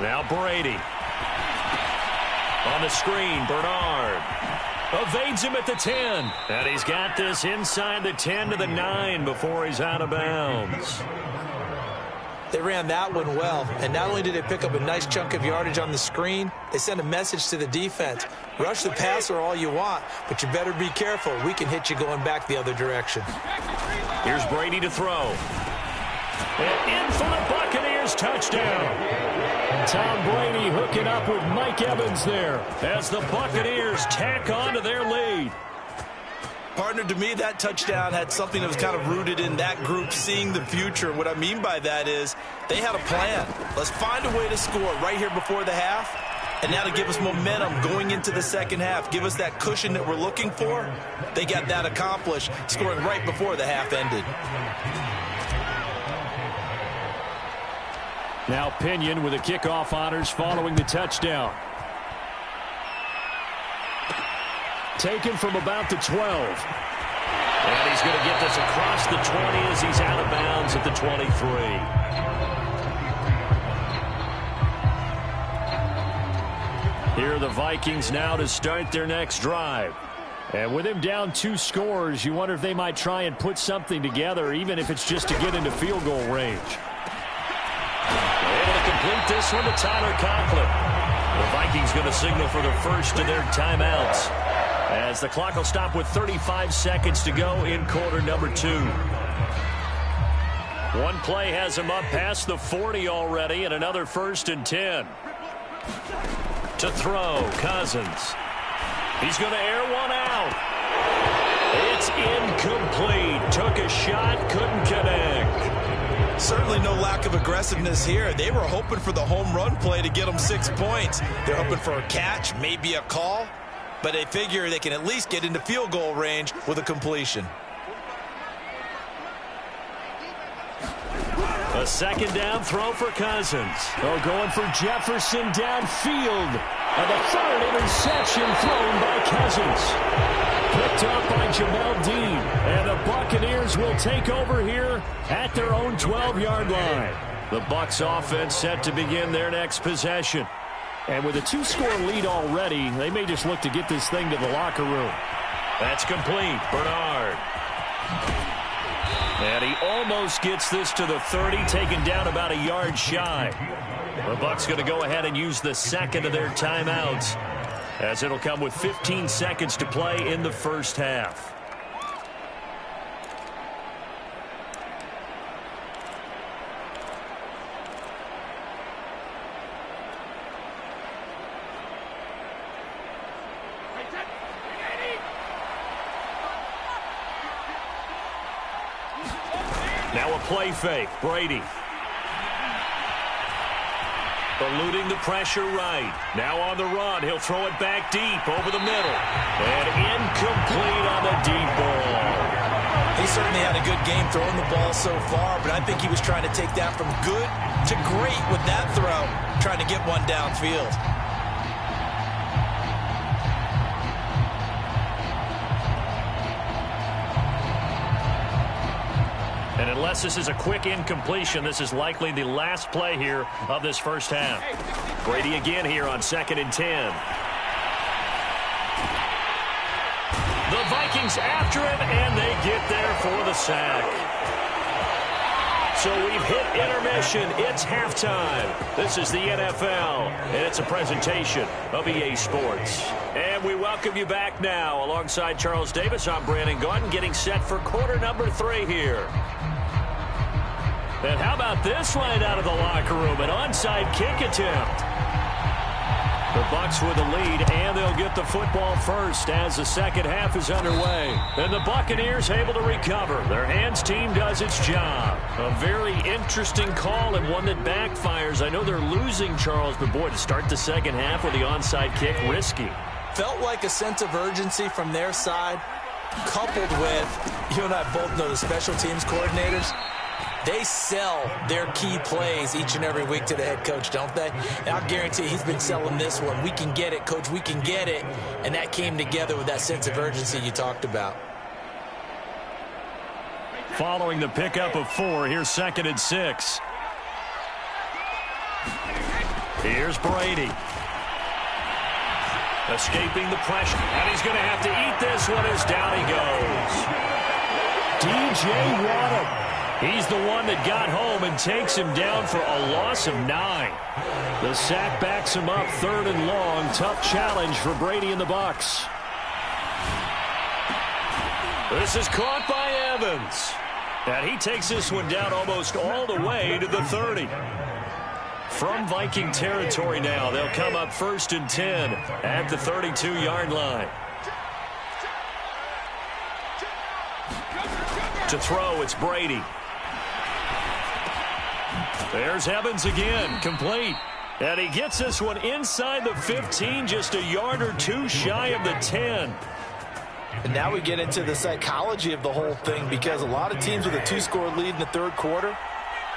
Now Brady. On the screen, Bernard. Evades him at the 10. And he's got this inside the 10 to the 9 before he's out of bounds. They ran that one well, and not only did they pick up a nice chunk of yardage on the screen, they sent a message to the defense. Rush the passer all you want, but you better be careful. We can hit you going back the other direction. Here's Brady to throw. And in for the Buccaneers, touchdown. Tom Brady hooking up with Mike Evans there as the Buccaneers tack on to their lead. Partner, to me, that touchdown had something that was kind of rooted in that group seeing the future. What I mean by that is they had a plan. Let's find a way to score right here before the half, and now to give us momentum going into the second half, give us that cushion that we're looking for. They got that accomplished, scoring right before the half ended. Now Pinion with the kickoff honors following the touchdown. Taken from about the 12. And he's going to get this across the 20 as he's out of bounds at the 23. Here are the Vikings now to start their next drive. And with him down 2 scores, you wonder if they might try and put something together, even if it's just to get into field goal range. Able to complete this one to Tyler Conklin. The Vikings going to signal for the first of their timeouts, as the clock will stop with 35 seconds to go in quarter number 2. One play has him up past the 40 already, and another 1st and 10. To throw, Cousins. He's going to air one out. It's incomplete. Took a shot, couldn't connect. Certainly no lack of aggressiveness here. They were hoping for the home run play to get them 6 points. They're hoping for a catch, maybe a call, but they figure they can at least get into field goal range with a completion. A second down throw for Cousins. Oh, going for Jefferson downfield. And the 3rd interception thrown by Cousins. Picked up by Jamel Dean. And the Buccaneers will take over here at their own 12-yard line. The Bucs offense set to begin their next possession. And with a 2-score lead already, they may just look to get this thing to the locker room. That's complete. Bernard. And he almost gets this to the 30, taken down about a yard shy. The Bucs going to go ahead and use the second of their timeouts, as it'll come with 15 seconds to play in the first half. Now a play fake. Brady. Eluding the pressure right. Now on the run. He'll throw it back deep over the middle. And incomplete on the deep ball. He certainly had a good game throwing the ball so far, but I think he was trying to take that from good to great with that throw, trying to get one downfield. And unless this is a quick incompletion, this is likely the last play here of this first half. Brady again here on 2nd and 10. The Vikings Vikings after him, and they get there for the sack. So we've hit intermission. It's halftime. This is the NFL, and it's a presentation of EA Sports. And we welcome you back now. Alongside Charles Davis, I'm Brandon Gaudin, getting set for quarter number 3 here. And how about this line out of the locker room? An onside kick attempt. The Bucs with the lead, and they'll get the football first as the second half is underway. And the Buccaneers able to recover. Their hands team does its job. A very interesting call and one that backfires. I know they're losing, Charles, but boy, to start the second half with the onside kick, risky. Felt like a sense of urgency from their side, coupled with, you and I both know the special teams coordinators. They sell their key plays each and every week to the head coach, don't they? And I'll guarantee he's been selling this one. We can get it, coach, we can get it. And that came together with that sense of urgency you talked about. Following the pickup of 4, here's 2nd and 6. Here's Brady. Escaping the pressure. And he's going to have to eat this one as down he goes. DJ Waddle. He's the one that got home and takes him down for a loss of 9. The sack backs him up, 3rd and long. Tough challenge for Brady and the Bucs. This is caught by Evans. And he takes this one down almost all the way to the 30. From Viking territory now, they'll come up 1st and 10 at the 32-yard line. To throw, it's Brady. There's Evans again, complete. And he gets this one inside the 15, just a yard or 2 shy of the 10. And now we get into the psychology of the whole thing, because a lot of teams with a 2-score lead in the 3rd quarter,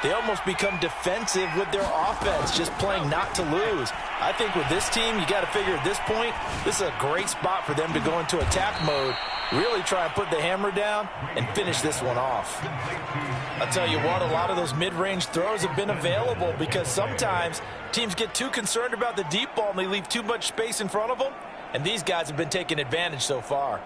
they almost become defensive with their offense, just playing not to lose. I think with this team, you got to figure at this point, this is a great spot for them to go into attack mode, really try and put the hammer down and finish this one off. I'll tell you what, a lot of those mid-range throws have been available, because sometimes teams get too concerned about the deep ball and they leave too much space in front of them, and these guys have been taking advantage so far.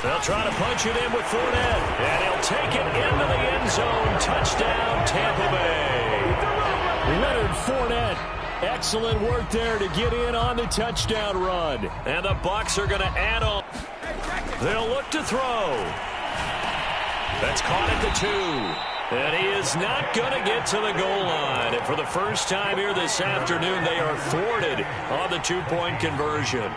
They'll try to punch it in with Fournette, and he'll take it into the end zone. Touchdown, Tampa Bay. Leonard Fournette, excellent work there to get in on the touchdown run. And the Bucs are going to add on. They'll look to throw. That's caught at the 2. And he is not going to get to the goal line. And for the first time here this afternoon, they are thwarted on the 2-point conversion.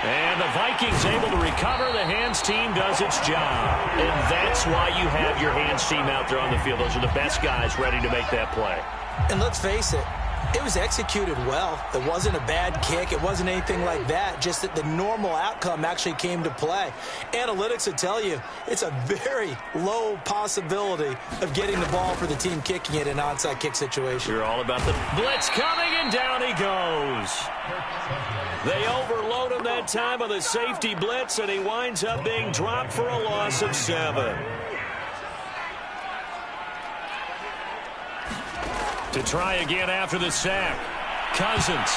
And the Vikings able to recover. The hands team does its job. And that's why you have your hands team out there on the field. Those are the best guys ready to make that play. And let's face it, it was executed well. It wasn't a bad kick. It wasn't anything like that. Just that the normal outcome actually came to play. Analytics will tell you it's a very low possibility of getting the ball for the team kicking it in an onside kick situation. You're all about the blitz coming, and down he goes. They overload him that time on the safety blitz, and he winds up being dropped for a loss of 7. To try again after the sack, Cousins.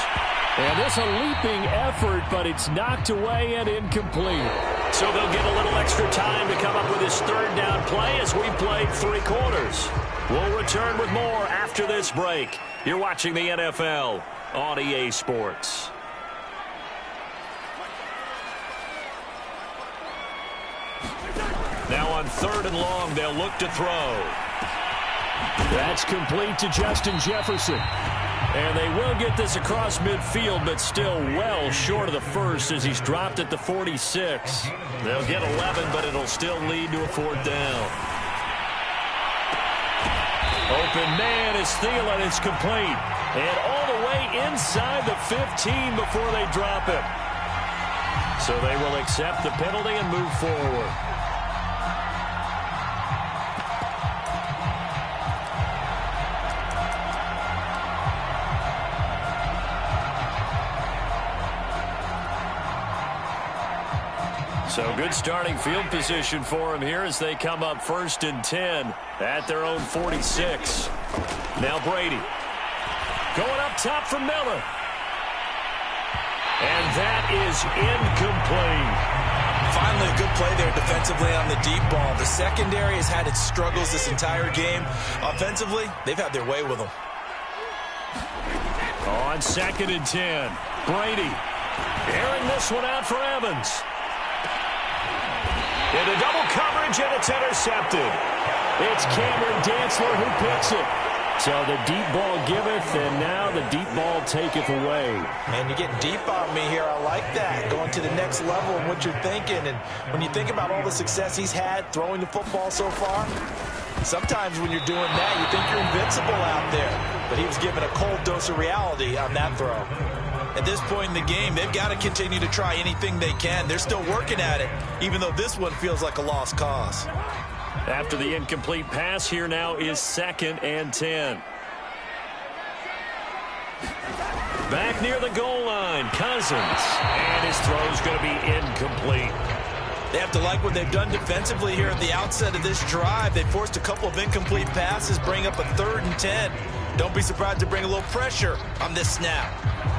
And this a leaping effort, but it's knocked away and incomplete. So they'll get a little extra time to come up with his 3rd down play as we played 3 quarters. We'll return with more after this break. You're watching the NFL on EA Sports. Now on 3rd and long, they'll look to throw. That's complete to Justin Jefferson. And they will get this across midfield, but still well short of the 1st as he's dropped at the 46. They'll get 11, but it'll still lead to a 4th down. Open man is Thielen. It's complete. And all the way inside the 15 before they drop him. So they will accept the penalty and move forward. So good starting field position for him here as they come up 1st and 10 at their own 46. Now Brady going up top for Miller. And that is incomplete. Finally, a good play there defensively on the deep ball. The secondary has had its struggles this entire game. Offensively, they've had their way with them. On 2nd and 10, Brady airing this one out for Evans. Into double coverage, and it's intercepted. It's Cameron Dantzler who picks it. So the deep ball giveth, and now the deep ball taketh away. Man, you're getting deep on me here. I like that. Going to the next level of what you're thinking. And when you think about all the success he's had throwing the football so far, sometimes when you're doing that, you think you're invincible out there. But he was given a cold dose of reality on that throw. At this point in the game, they've got to continue to try anything they can. They're still working at it, even though this one feels like a lost cause. After the incomplete pass, here now is 2nd and 10. Back near the goal line, Cousins. And his throw's going to be incomplete. They have to like what they've done defensively here at the outset of this drive. They forced a couple of incomplete passes, bring up a 3rd and 10. Don't be surprised to bring a little pressure on this snap.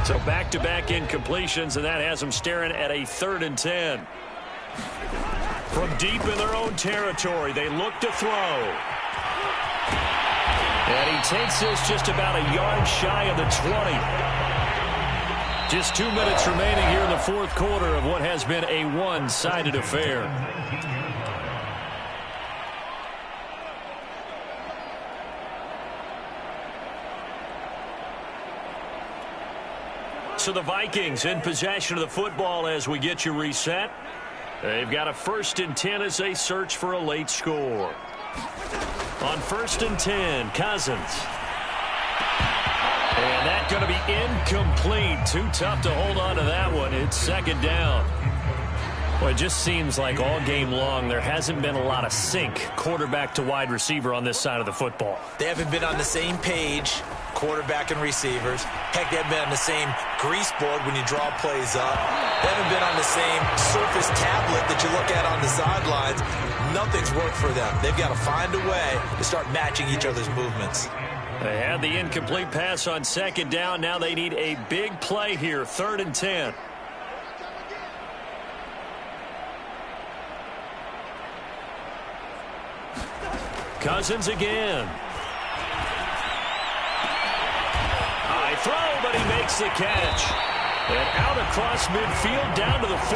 So back-to-back incompletions, and that has them staring at a 3rd and 10. From deep in their own territory, they look to throw. And he takes this just about a yard shy of the 20. Just 2 minutes remaining here in the 4th quarter of what has been a one-sided affair. So the Vikings in possession of the football as we get you reset. They've got a 1st and 10 as they search for a late score. On 1st and 10, Cousins. And that's going to be incomplete. Too tough to hold on to that one. It's 2nd down. Well, it just seems like all game long there hasn't been a lot of sync quarterback to wide receiver on this side of the football. They haven't been on the same page, quarterback and receivers. Heck, they haven't been on the same grease board when you draw plays up. They haven't been on the same surface tablet that you look at on the sidelines. Nothing's worked for them. They've got to find a way to start matching each other's movements. They had the incomplete pass on 2nd down. Now they need a big play here, 3rd and 10. Cousins again. High throw, but he makes the catch. And out across midfield down to the 45.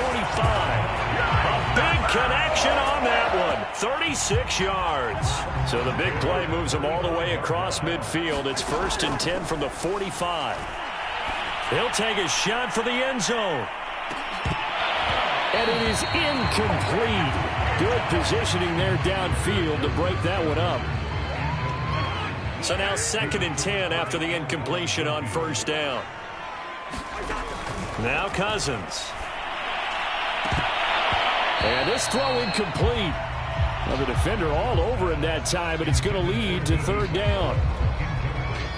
A big connection on that one. 36 yards. So the big play moves him all the way across midfield. It's 1st and 10 from the 45. He'll take a shot for the end zone. And it is incomplete. Good positioning there downfield to break that one up. So now 2nd and 10 after the incompletion on 1st down. Now Cousins. And this throw incomplete. Well, the defender all over him that time, but it's going to lead to 3rd down.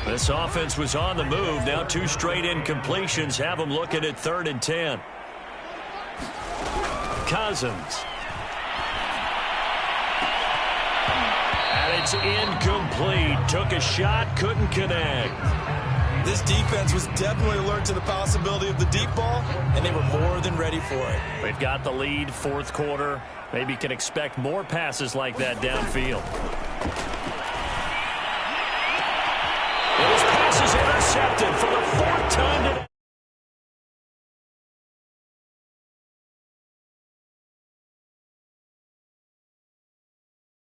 This offense was on the move. Now 2 straight incompletions have them looking at 3rd and 10. Cousins. And it's incomplete. Took a shot, couldn't connect. This defense was definitely alert to the possibility of the deep ball, and they were more than ready for it. We've got the lead, 4th quarter. Maybe can expect more passes like that downfield.